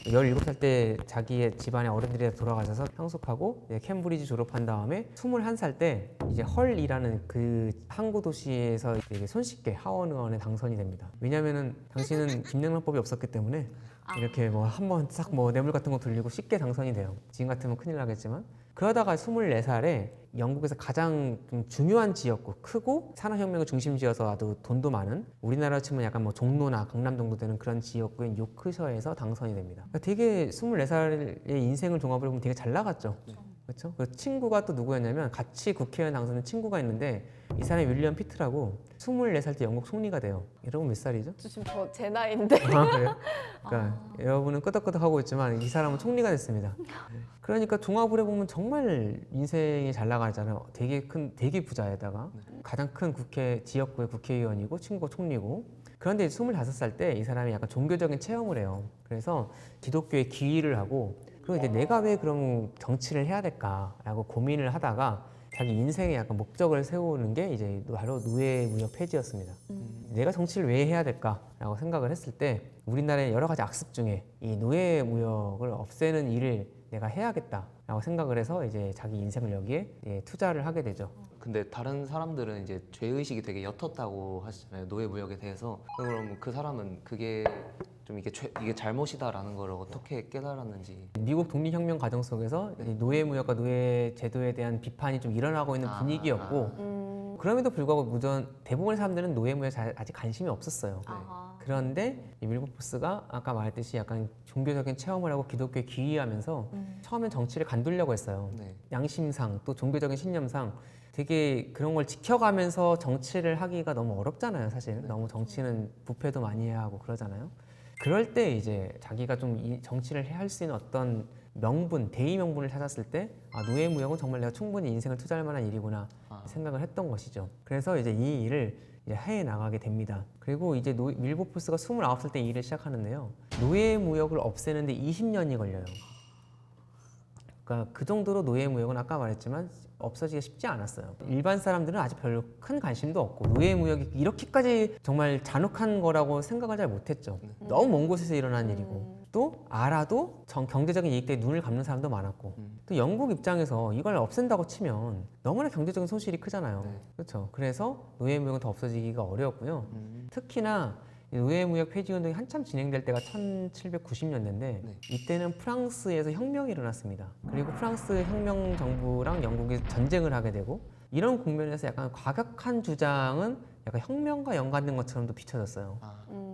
17살 때 자기의 집안의 어른들이 돌아가셔서 상속하고 이제 캠브리지 졸업한 다음에 21살 때 이제 헐이라는 그 항구 도시에서 되게 손쉽게 하원 의원에 당선이 됩니다. 왜냐면은 당시는 김영란법이 없었기 때문에 이렇게 뭐 한번 싹 뭐 뇌물 같은 거 돌리고 쉽게 당선이 돼요. 지금 같으면 큰일 나겠지만. 그러다가 24살에 영국에서 가장 좀 중요한 지역구, 크고 산업혁명의 중심지여서 아주 돈도 많은, 우리나라로 치면 약간 뭐 종로나 강남 정도 되는 그런 지역구인 요크셔에서 당선이 됩니다. 그러니까 되게 24살의 인생을 종합을 해보면 되게 잘 나갔죠. 그렇죠? 그 친구가 또 누구였냐면 같이 국회의원 당선된 친구가 있는데 이 사람이 윌리엄 피트라고 24살 때 영국 총리가 돼요. 여러분 몇 살이죠? 지금 저 제 나이인데 아, 그래요? 그러니까 여러분은 끄덕끄덕 하고 있지만 이 사람은 총리가 됐습니다. 그러니까 종합을 해보면 정말 인생이 잘 나가잖아요. 되게 부자에다가 가장 큰 지역구의 국회의원이고 친구가 총리고. 그런데 25살 때 이 사람이 약간 종교적인 체험을 해요. 그래서 기독교에 귀의를 하고, 그리고 이제 내가 왜 그럼 정치를 해야 될까라고 고민을 하다가 자기 인생의 약간 목적을 세우는 게 이제 바로 노예무역 폐지였습니다. 내가 정치를 왜 해야 될까라고 생각을 했을 때 우리나라의 여러 가지 악습 중에 이 노예무역을 없애는 일을 내가 해야겠다라고 생각을 해서 이제 자기 인생을 여기에 투자를 하게 되죠. 근데 다른 사람들은 이제 죄의식이 되게 옅었다고 하시잖아요. 노예무역에 대해서. 그럼 그 사람은 그게 좀 이게 잘못이다라는 걸 어떻게 깨달았는지. 미국 독립혁명 과정 속에서 이 노예무역과 노예제도에 대한 비판이 좀 일어나고 있는 분위기였고, 그럼에도 불구하고 대부분의 사람들은 노예무역에 아직 관심이 없었어요. 그런데 이 윌버포스가 아까 말했듯이 약간 종교적인 체험을 하고 기독교에 귀의하면서 처음엔 정치를 간두려고 했어요. 네. 양심상 또 종교적인 신념상 되게 그런 걸 지켜가면서 정치를 하기가 너무 어렵잖아요, 사실. 너무 정치는 부패도 많이 해야 하고 그러잖아요. 그럴 때 이제 자기가 좀 이 정치를 할 수 있는 어떤 명분, 대의 명분을 찾았을 때 노예무역은 정말 내가 충분히 인생을 투자할 만한 일이구나 생각을 했던 것이죠. 그래서 이제 이 일을 이제 해 나가게 됩니다. 그리고 이제 윌버포스가 29살 때 이 일을 시작하는데요. 노예무역을 없애는데 20년이 걸려요. 그러니까 그 정도로 노예무역은 아까 말했지만 없어지기가 쉽지 않았어요. 일반 사람들은 아직 별로 큰 관심도 없고 노예무역이 이렇게까지 정말 잔혹한 거라고 생각을 잘 못했죠. 너무 먼 곳에서 일어난 일이고 또 알아도 경제적인 이익 때문에 눈을 감는 사람도 많았고 또 영국 입장에서 이걸 없앤다고 치면 너무나 경제적인 손실이 크잖아요. 네. 그렇죠. 그래서 노예무역은 더 없어지기가 어려웠고요. 특히나 노예무역 폐지 운동이 한참 진행될 때가 1790년대인데 네. 이때는 프랑스에서 혁명이 일어났습니다. 그리고 프랑스 혁명 정부랑 영국이 전쟁을 하게 되고 이런 국면에서 약간 과격한 주장은 약간 혁명과 연관된 것처럼도 비춰졌어요.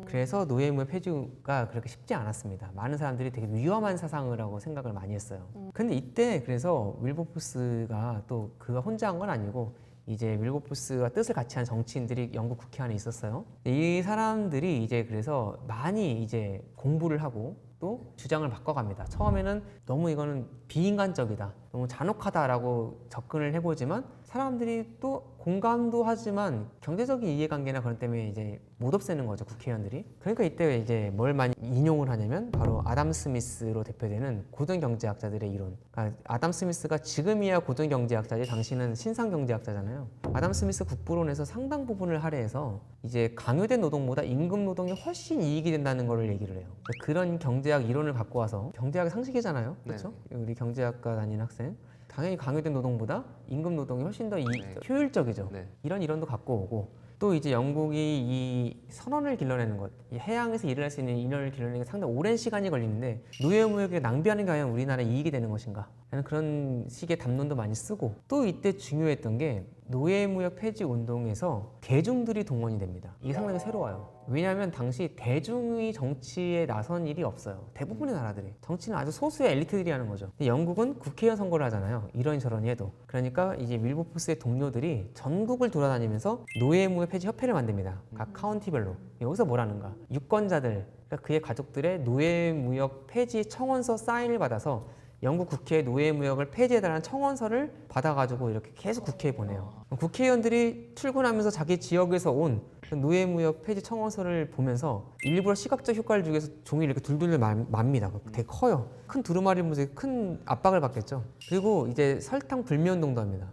그래서 노예무역 폐지가 그렇게 쉽지 않았습니다. 많은 사람들이 되게 위험한 사상이라고 생각을 많이 했어요. 근데 이때 그래서 윌버포스가 또 그가 혼자 한 건 아니고 이제 윌버포스와 뜻을 같이 한 정치인들이 영국 국회 안에 있었어요. 이 사람들이 이제 그래서 많이 이제 공부를 하고 또 주장을 바꿔갑니다. 처음에는 너무 이거는 비인간적이다, 너무 잔혹하다라고 접근을 해보지만 사람들이 또 공감도 하지만 경제적인 이해관계나 그런 때문에 이제 못 없애는 거죠, 국회의원들이. 그러니까 이때 이제 뭘 많이 인용을 하냐면 바로 아담 스미스로 대표되는 고등 경제학자들의 이론. 그러니까 아담 스미스가 지금이야 고등 경제학자지 당시는 신상 경제학자잖아요. 아담 스미스 국부론에서 상당 부분을 할애해서 이제 강요된 노동보다 임금 노동이 훨씬 이익이 된다는 걸 얘기를 해요. 그런 경제학 이론을 갖고 와서 경제학의 상식이잖아요, 그렇죠? 우리 경제학과 다니는 학생. 당연히 강요된 노동보다 임금 노동이 훨씬 더 효율적이죠. 네. 이런 이론도 갖고 오고 또 이제 영국이 이 선원을 길러내는 것, 이 해양에서 일을 할 수 있는 인원을 길러내는 게 상당히 오랜 시간이 걸리는데 노예무역을 낭비하는 게 과연 우리나라에 이익이 되는 것인가? 라는 그런 식의 담론도 많이 쓰고 또 이때 중요했던 게 노예무역 폐지 운동에서 대중들이 동원이 됩니다. 이게 상당히 새로워요. 왜냐하면 당시 대중이 정치에 나선 일이 없어요. 대부분의 나라들이. 정치는 아주 소수의 엘리트들이 하는 거죠. 근데 영국은 국회의원 선거를 하잖아요. 이러니 저러니 해도. 그러니까 이제 윌버포스의 동료들이 전국을 돌아다니면서 노예무역 폐지 협회를 만듭니다. 각 카운티별로. 여기서 뭐라는가? 유권자들, 그러니까 그의 가족들의 노예무역 폐지 청원서 사인을 받아서 영국 국회에 노예무역을 폐지해달라는 청원서를 받아가지고 이렇게 계속 국회에 보내요. 국회의원들이 출근하면서 자기 지역에서 온 노예무역 폐지 청원서를 보면서 일부러 시각적 효과를 주기 위해서 종이를 이렇게 둘둘 맙니다. 되게 커요. 큰 두루마리 문제에 큰 압박을 받겠죠. 그리고 이제 설탕 불매운동도 합니다.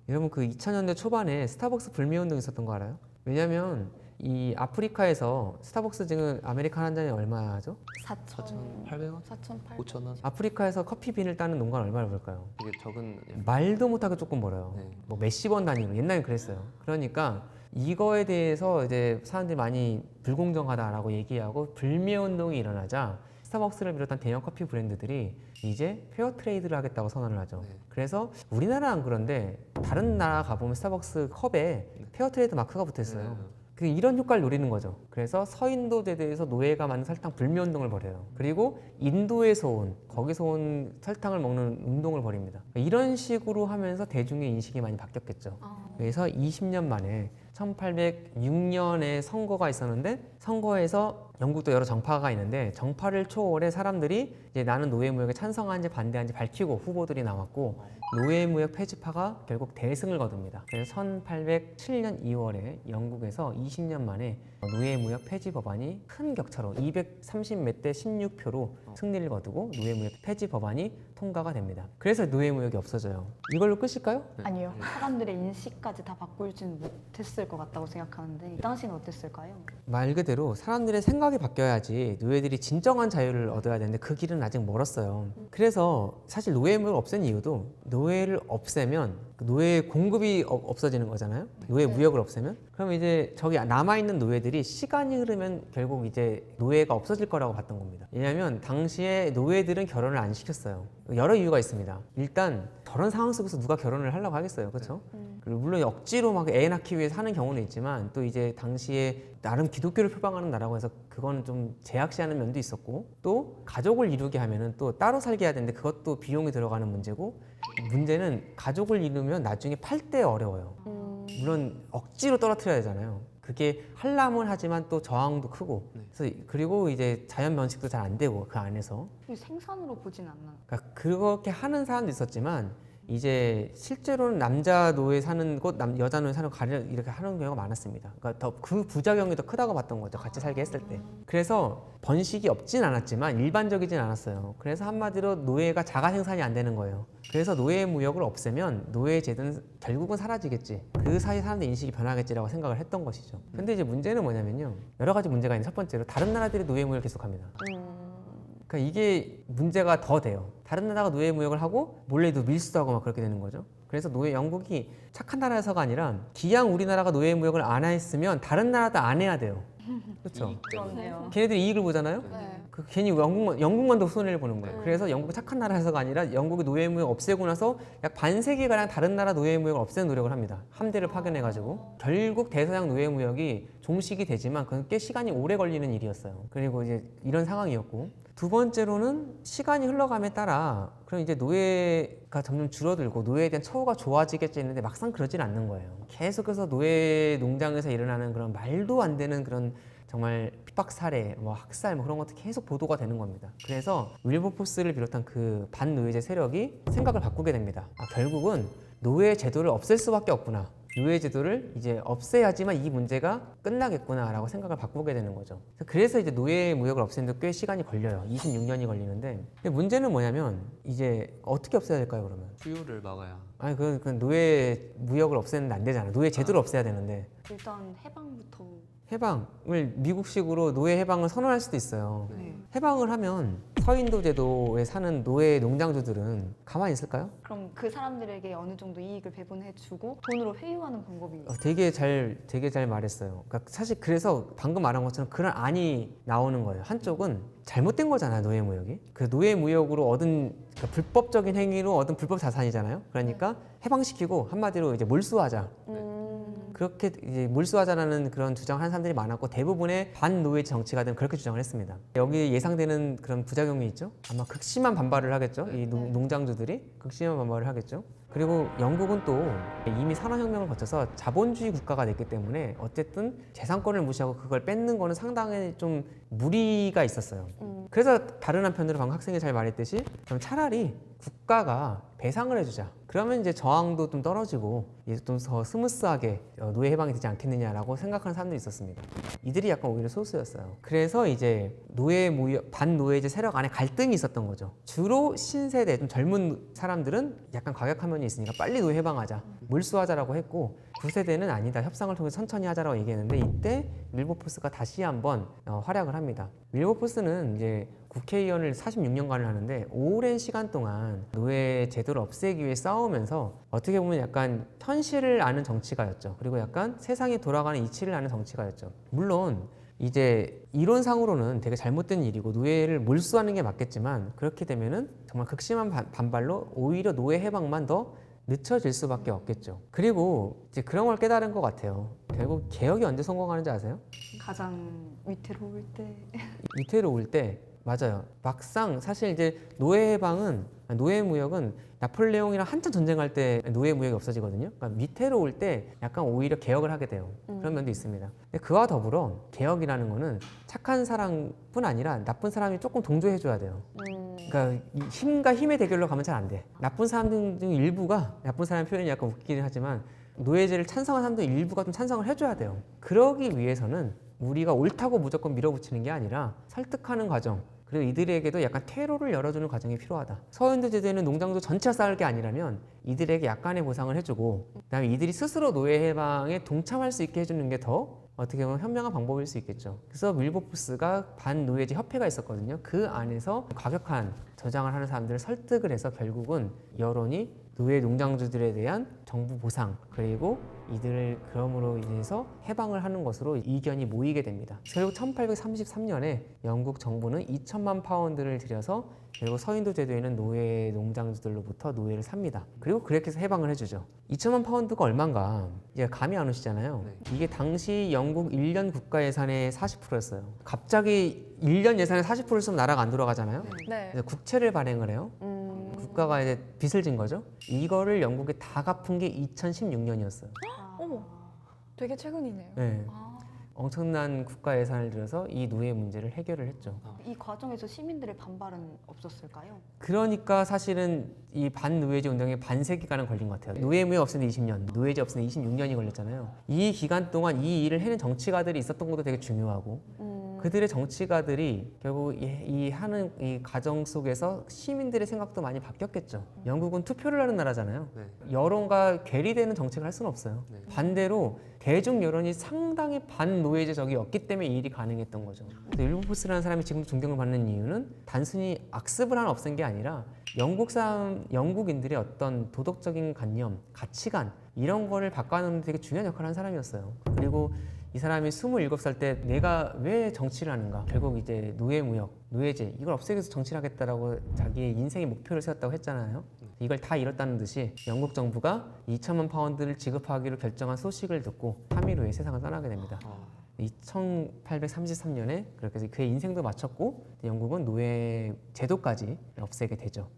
여러분 그 2000년대 초반에 스타벅스 불매운동이 있었던 거 알아요? 왜냐면 이 아프리카에서 스타벅스 지금 아메리카노 한 잔이 얼마죠? 4,800원? 4,800원. 5,000원? 아프리카에서 커피빈을 따는 농가는 얼마나 벌까요? 되게 적은 말도 못하게 조금 벌어요. 네. 뭐 몇십 원 단위로. 옛날엔 그랬어요. 그러니까 이거에 대해서 이제 사람들이 많이 불공정하다라고 얘기하고 불매운동이 일어나자 스타벅스를 비롯한 대형 커피 브랜드들이 이제 페어 트레이드를 하겠다고 선언을 하죠. 네. 그래서 우리나라는 안 그런데 다른 나라 가보면 스타벅스 컵에 페어 트레이드 마크가 붙어 있어요. 그 이런 효과를 노리는 거죠. 그래서 서인도 제도에서 노예가 만든 설탕 불매운동을 벌여요. 그리고 인도에서 온, 거기서 온 설탕을 먹는 운동을 벌입니다. 이런 식으로 하면서 대중의 인식이 많이 바뀌었겠죠. 그래서 20년 만에 1806년에 선거가 있었는데 선거에서 영국도 여러 정파가 있는데 정파를 초월해 사람들이 이제 나는 노예무역에 찬성하는지 반대하는지 밝히고 후보들이 나왔고 노예무역 폐지파가 결국 대승을 거둡니다. 그래서 1807년 2월에 영국에서 20년 만에 노예무역 폐지 법안이 큰 격차로 230 몇 대 16표로 승리를 거두고 노예무역 폐지 법안이 통과가 됩니다. 그래서 노예무역이 없어져요. 이걸로 끝일까요? 아니요. 사람들의 인식까지 다 바꿀지는 못했을 것 같다고 생각하는데 이 당시는 어땠을까요? 말 그대로 사람들의 생각이 바뀌어야지 노예들이 진정한 자유를 얻어야 되는데 그 길은 아직 멀었어요. 그래서 사실 노예무역을 없앤 이유도 노예를 없애면 노예 공급이 없어지는 거잖아요. 노예 무역을 없애면 그럼 이제 저기 남아있는 노예들이 시간이 흐르면 결국 이제 노예가 없어질 거라고 봤던 겁니다. 왜냐하면 당시에 노예들은 결혼을 안 시켰어요. 여러 이유가 있습니다. 일단 저런 상황 속에서 누가 결혼을 하려고 하겠어요, 그렇죠? 그리고 물론 억지로 막 애 낳기 위해서 하는 경우는 있지만 또 이제 당시에 나름 기독교를 표방하는 나라고 해서 그거는 좀 제약시하는 면도 있었고 또 가족을 이루게 하면은 또 따로 살게 해야 되는데 그것도 비용이 들어가는 문제고 문제는 가족을 이루면 나중에 팔 때 어려워요. 물론 억지로 떨어뜨려야 되잖아요. 그게 하려면 하지만 또 저항도 크고 그래서 그리고 이제 자연 면식도 잘 안 되고 그 안에서 생산으로 보진 않나. 그러니까 그렇게 하는 사람도 있었지만 이제 실제로는 남자 노예 사는 곳, 여자 노예 사는 곳 가려 이렇게 하는 경우가 많았습니다. 그러니까 더 그 부작용이 더 크다고 봤던 거죠. 같이 살게 했을 때. 그래서 번식이 없진 않았지만 일반적이진 않았어요. 그래서 한마디로 노예가 자가 생산이 안 되는 거예요. 그래서 노예 무역을 없애면 노예 제도는 결국은 사라지겠지. 그 사이 사람들 인식이 변하겠지라고 생각을 했던 것이죠. 근데 이제 문제는 뭐냐면요. 여러 가지 문제가 있는데 첫 번째로 다른 나라들이 노예 무역을 계속합니다. 그러니까 이게 문제가 더 돼요. 다른 나라가 노예 무역을 하고 몰래도 밀수도 하고 막 그렇게 되는 거죠. 그래서 영국이 착한 나라에서가 아니라 기양 우리나라가 노예 무역을 안 했으면 다른 나라도 안 해야 돼요. 그렇죠. 이익 때문에. 그렇네요. 걔네들이 이익을 보잖아요. 네. 그 괜히 영국만 더 손해를 보는 거예요. 음. 그래서 영국이 착한 나라에서가 아니라 영국이 노예무역 없애고 나서 약 반세기가량 다른 나라 노예무역을 없애는 노력을 합니다. 함대를 파견해가지고 결국 대서양 노예무역이 종식이 되지만 그건 꽤 시간이 오래 걸리는 일이었어요. 그리고 이제 이런 상황이었고 두 번째로는 시간이 흘러감에 따라 그럼 이제 노예가 점점 줄어들고 노예에 대한 처우가 좋아지겠지 했는데 막상 그러진 않는 거예요. 계속해서 노예 농장에서 일어나는 그런 말도 안 되는 그런 정말 핍박 사례, 뭐 학살 뭐 그런 것도 계속 보도가 되는 겁니다. 그래서 윌버포스를 비롯한 그 반노예제 세력이 생각을 바꾸게 됩니다. 결국은 노예 제도를 없앨 수밖에 없구나. 노예 제도를 이제 없애야지만 이 문제가 끝나겠구나라고 생각을 바꾸게 되는 거죠. 그래서 이제 노예 무역을 없애는데 꽤 시간이 걸려요. 26년이 걸리는데 근데 문제는 뭐냐면 이제 어떻게 없애야 될까요, 그러면? 수요를 막아야. 아니 그 노예 무역을 없애는데 안 되잖아. 노예 제도를 없애야 되는데 일단 해방부터. 해방을 미국식으로 노예 해방을 선언할 수도 있어요. 네. 해방을 하면 서인도 제도에 사는 노예 농장주들은 가만히 있을까요? 그럼 그 사람들에게 어느 정도 이익을 배분해주고 돈으로 회유하는 방법이. 되게 잘 말했어요. 그러니까 사실 그래서 방금 말한 것처럼 그런 안이 나오는 거예요. 한쪽은 잘못된 거잖아요, 노예 무역이. 그 노예 무역으로 얻은 그러니까 불법적인 행위로 얻은 불법 자산이잖아요. 그러니까 해방시키고 한마디로 이제 몰수하자. 그렇게 이제 몰수하자라는 그런 주장을 하는 사람들이 많았고 대부분의 반노예 정치가들은 그렇게 주장을 했습니다. 여기 예상되는 그런 부작용이 있죠. 아마 극심한 반발을 하겠죠. 이 농장주들이 극심한 반발을 하겠죠. 그리고 영국은 또 이미 산업혁명을 거쳐서 자본주의 국가가 됐기 때문에 어쨌든 재산권을 무시하고 그걸 뺏는 거는 상당히 좀 무리가 있었어요. 그래서 다른 한편으로 방금 학생이 잘 말했듯이 그럼 차라리 국가가 배상을 해주자. 그러면 이제 저항도 좀 떨어지고 이제 좀 더 스무스하게 노예 해방이 되지 않겠느냐라고 생각하는 사람들이 있었습니다. 이들이 약간 오히려 소수였어요. 그래서 이제 노예 무역 반노예제 세력 안에 갈등이 있었던 거죠. 주로 신세대 좀 젊은 사람들은 약간 과격한 면이 있으니까 빨리 노예 해방하자, 몰수하자라고 했고 9세대는 아니다. 협상을 통해 천천히 하자라고 얘기했는데 이때 윌버포스가 다시 한번 활약을 합니다. 윌버포스는 이제 국회의원을 46년간을 하는데 오랜 시간 동안 노예 제도를 없애기 위해 싸우면서 어떻게 보면 약간 현실을 아는 정치가였죠. 그리고 약간 세상에 돌아가는 이치를 아는 정치가였죠. 물론 이제 이론상으로는 되게 잘못된 일이고 노예를 몰수하는 게 맞겠지만 그렇게 되면은 정말 극심한 반발로 오히려 노예 해방만 더 늦춰질 수밖에 없겠죠. 그리고 이제 그런 걸 깨달은 것 같아요. 결국 개혁이 언제 성공하는지 아세요? 가장 위태로울 때. 이태로 올 때 맞아요. 막상 사실 이제 노예 해방은 노예 무역은 나폴레옹이랑 한참 전쟁할 때 노예 무역이 없어지거든요. 그러니까 밑으로 올 때 약간 오히려 개혁을 하게 돼요. 그런 면도 있습니다. 근데 그와 더불어 개혁이라는 거는 착한 사람뿐 아니라 나쁜 사람이 조금 동조해줘야 돼요. 그러니까 이 힘과 힘의 대결로 가면 잘 안 돼. 나쁜 사람들 중 일부가 나쁜 사람 표현이 약간 웃기긴 하지만 노예제를 찬성한 사람들 일부가 좀 찬성을 해줘야 돼요. 그러기 위해서는 우리가 옳다고 무조건 밀어붙이는 게 아니라 설득하는 과정 그리고 이들에게도 약간 퇴로를 열어주는 과정이 필요하다. 서인도 제도에는 농장도 전체가 쌓을 게 아니라면 이들에게 약간의 보상을 해주고 그다음에 이들이 스스로 노예 해방에 동참할 수 있게 해주는 게 더 어떻게 보면 현명한 방법일 수 있겠죠. 그래서 윌버포스가 반노예제 협회가 있었거든요. 그 안에서 과격한 저장을 하는 사람들을 설득을 해서 결국은 여론이 노예 농장주들에 대한 정부 보상 그리고 이들을 그럼으로 인해서 해방을 하는 것으로 이견이 모이게 됩니다. 결국 1833년에 영국 정부는 2천만 파운드를 들여서 결국 서인도 제도에는 노예 농장주들로부터 노예를 삽니다. 그리고 그렇게 해서 해방을 해주죠. 2천만 파운드가 얼마인가 이제 감이 안 오시잖아요. 이게 당시 영국 1년 국가 예산의 40%였어요. 갑자기 1년 예산의 40%를 쓰면 나라가 안 돌아가잖아요. 네. 그래서 국채를 발행을 해요. 국가가 이제 빚을 진 거죠. 이거를 영국에 다 갚은 게 2016년이었어요. 어머, 되게 최근이네요. 네. 아. 엄청난 국가 예산을 들여서 이 노예 문제를 해결을 했죠. 이 과정에서 시민들의 반발은 없었을까요? 그러니까 사실은 이 반노예제 운동에 반세기가는 걸린 것 같아요. 노예무역 없애는 20년, 노예제 없애는 26년이 걸렸잖아요. 이 기간 동안 이 일을 해낸 정치가들이 있었던 것도 되게 중요하고 그들의 정치가들이 결국 이 하는 이 과정 속에서 시민들의 생각도 많이 바뀌었겠죠. 영국은 투표를 하는 나라잖아요. 네. 여론과 괴리되는 정책을 할 수는 없어요. 네. 반대로 대중 여론이 상당히 반노예제적이었기 때문에 이 일이 가능했던 거죠. 윌버포스라는 사람이 지금 존경을 받는 이유는 단순히 악습을 하나 없앤 게 아니라 영국인들의 어떤 도덕적인 관념, 가치관 이런 거를 바꿔놓는 되게 중요한 역할을 한 사람이었어요. 그리고 이 사람이 27살 때 내가 왜 정치를 하는가? 결국 이제 노예무역, 노예제 이걸 없애기 위해서 정치를 하겠다라고 자기의 인생의 목표를 세웠다고 했잖아요. 이걸 다 잃었다는 듯이 영국 정부가 2천만 파운드를 지급하기로 결정한 소식을 듣고 3일 후에 세상을 떠나게 됩니다. 2833년에 그렇게 해서 그의 인생도 마쳤고 영국은 노예 제도까지 없애게 되죠.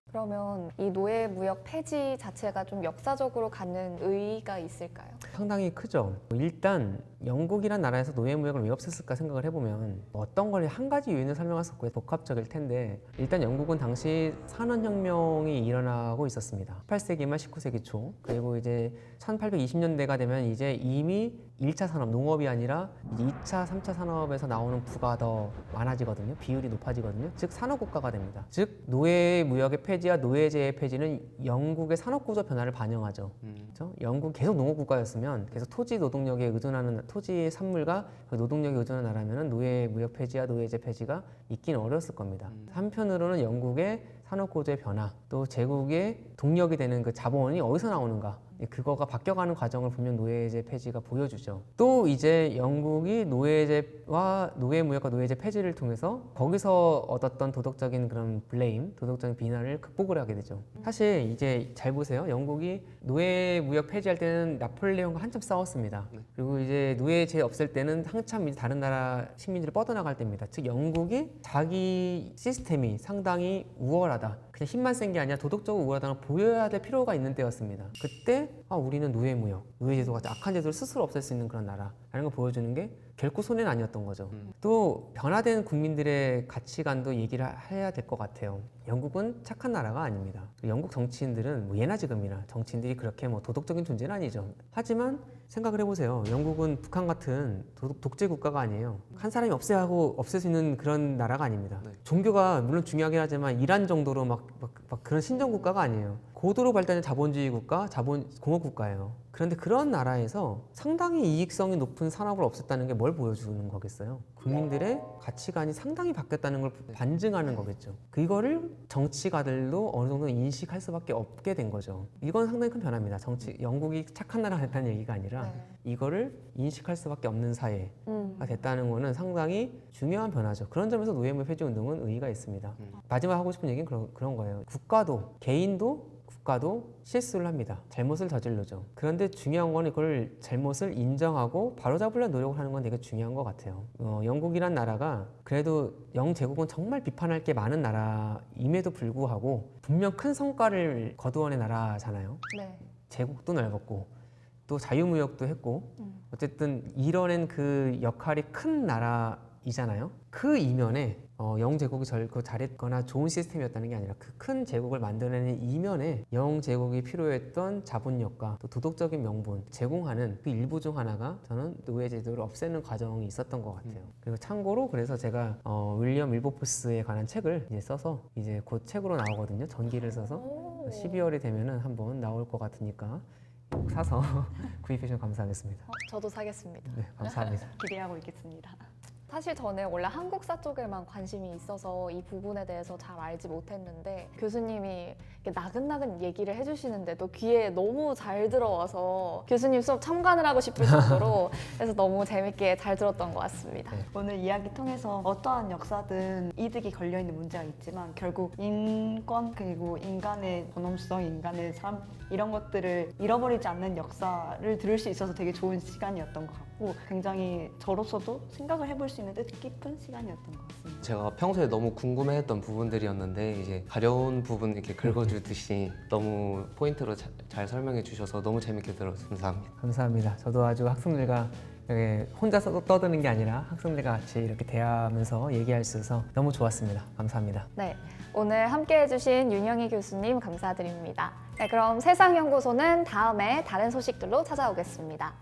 그러면 이 노예 무역 폐지 자체가 좀 역사적으로 갖는 의의가 있을까요? 상당히 크죠. 일단 영국이란 나라에서 노예 무역을 왜 없앴을까 생각을 해보면 어떤 걸 한 가지 요인을 설명할 수 없고 복합적일 텐데 일단 영국은 당시 산업혁명이 일어나고 있었습니다. 18세기 말 19세기 초 그리고 이제 1820년대가 되면 이제 이미 1차 산업, 농업이 아니라 이제 2차, 3차 산업에서 나오는 부가 더 많아지거든요. 비율이 높아지거든요. 즉 산업국가가 됩니다. 즉 노예 무역의 폐지와 노예제의 폐지는 영국의 산업구조 변화를 반영하죠. 그렇죠? 영국 계속 농업국가였으면 계속 토지 노동력에 의존하는 토지의 산물과 그 노동력에 의존하는 나라면은 노예 무역 폐지와 노예제 폐지가 있기는 어려웠을 겁니다. 한편으로는 영국의 산업구조의 변화, 또 제국의 동력이 되는 그 자본이 어디서 나오는가? 그거가 바뀌어가는 과정을 보면 노예제 폐지가 보여주죠. 또 이제 영국이 노예제와 노예무역과 노예제 폐지를 통해서 거기서 얻었던 도덕적인 그런 블레임, 도덕적인 비난을 극복을 하게 되죠. 사실 이제 잘 보세요. 영국이 노예무역 폐지할 때는 나폴레옹과 한참 싸웠습니다. 그리고 이제 노예제 없앨 때는 한참 이제 다른 나라 식민지를 뻗어나갈 때입니다. 즉 영국이 자기 시스템이 상당히 우월하다. 그냥 힘만 센 게 아니라 도덕적으로 우월하다는 걸 보여야 될 필요가 있는 때였습니다. 그때 우리는 노예무역, 노예제도 같은 악한 제도를 스스로 없앨 수 있는 그런 나라라는 걸 보여주는 게 결코 손해는 아니었던 거죠. 또 변화된 국민들의 가치관도 얘기를 해야 될 것 같아요. 영국은 착한 나라가 아닙니다. 영국 정치인들은 뭐 예나 지금이나 정치인들이 그렇게 뭐 도덕적인 존재는 아니죠. 하지만 생각을 해보세요. 영국은 북한 같은 독재 국가가 아니에요. 한 사람이 없애야 하고 없앨 수 있는 그런 나라가 아닙니다. 종교가 물론 중요하긴 하지만 이란 정도로 막 그런 신정 국가가 아니에요. 고도로 발달된 자본주의 국가, 공업 국가예요. 그런데 그런 나라에서 상당히 이익성이 높은 산업을 없앴다는 게 뭘 보여주는 거겠어요? 국민들의 가치관이 상당히 바뀌었다는 걸 반증하는 거겠죠. 그거를 정치가들도 어느 정도 인식할 수밖에 없게 된 거죠. 이건 상당히 큰 변화입니다. 영국이 착한 나라가 됐다는 얘기가 아니라 이거를 인식할 수밖에 없는 사회가 됐다는 거는 상당히 중요한 변화죠. 그런 점에서 노예무역 폐지 운동은 의의가 있습니다. 마지막 하고 싶은 얘기는 그런 거예요. 국가도, 개인도 국가도 실수를 합니다. 잘못을 저지르죠. 그런데 중요한 건 이걸 잘못을 인정하고 바로잡으려는 노력을 하는 건 되게 중요한 것 같아요. 영국이란 나라가 그래도 영제국은 정말 비판할 게 많은 나라임에도 불구하고 분명 큰 성과를 거두어낸 나라잖아요. 네. 제국도 넓었고 또 자유무역도 했고 어쨌든 이뤄낸 그 역할이 큰 나라이잖아요. 그 이면에 영제국이 잘했거나 좋은 시스템이었다는 게 아니라 그 큰 제국을 만들어내는 이면에 영제국이 필요했던 자본력과 또 도덕적인 명분 제공하는 그 일부 중 하나가 저는 노예제도를 없애는 과정이 있었던 것 같아요. 그리고 참고로 그래서 제가 윌리엄 윌버포스에 관한 책을 이제 써서 이제 곧 책으로 나오거든요. 전기를 써서 12월이 되면은 한번 나올 것 같으니까 꼭 사서 구입해 주시면 감사하겠습니다. 저도 사겠습니다. 네, 감사합니다. 기대하고 있겠습니다. 사실 저는 원래 한국사 쪽에만 관심이 있어서 이 부분에 대해서 잘 알지 못했는데 교수님이 이렇게 나긋나긋 얘기를 해주시는데도 귀에 너무 잘 들어와서 교수님 수업 참관을 하고 싶을 정도로 그래서 너무 재밌게 잘 들었던 것 같습니다. 네. 오늘 이야기 통해서 어떠한 역사든 이득이 걸려있는 문제가 있지만 결국 인권 그리고 인간의 존엄성, 인간의 삶 이런 것들을 잃어버리지 않는 역사를 들을 수 있어서 되게 좋은 시간이었던 것 같고 굉장히 저로서도 생각을 해볼 수 있는 뜻깊은 시간이었던 것 같습니다. 제가 평소에 너무 궁금해했던 부분들이었는데 이제 가려운 부분 이렇게 긁어주듯이 너무 포인트로 잘 설명해 주셔서 너무 재밌게 들어서 감사합니다. 감사합니다. 저도 아주 학생들과 이렇게 혼자서 떠드는 게 아니라 학생들과 같이 이렇게 대화하면서 얘기할 수 있어서 너무 좋았습니다. 감사합니다. 네, 오늘 함께 해주신 윤영희 교수님 감사드립니다. 네, 그럼 세상연구소는 다음에 다른 소식들로 찾아오겠습니다.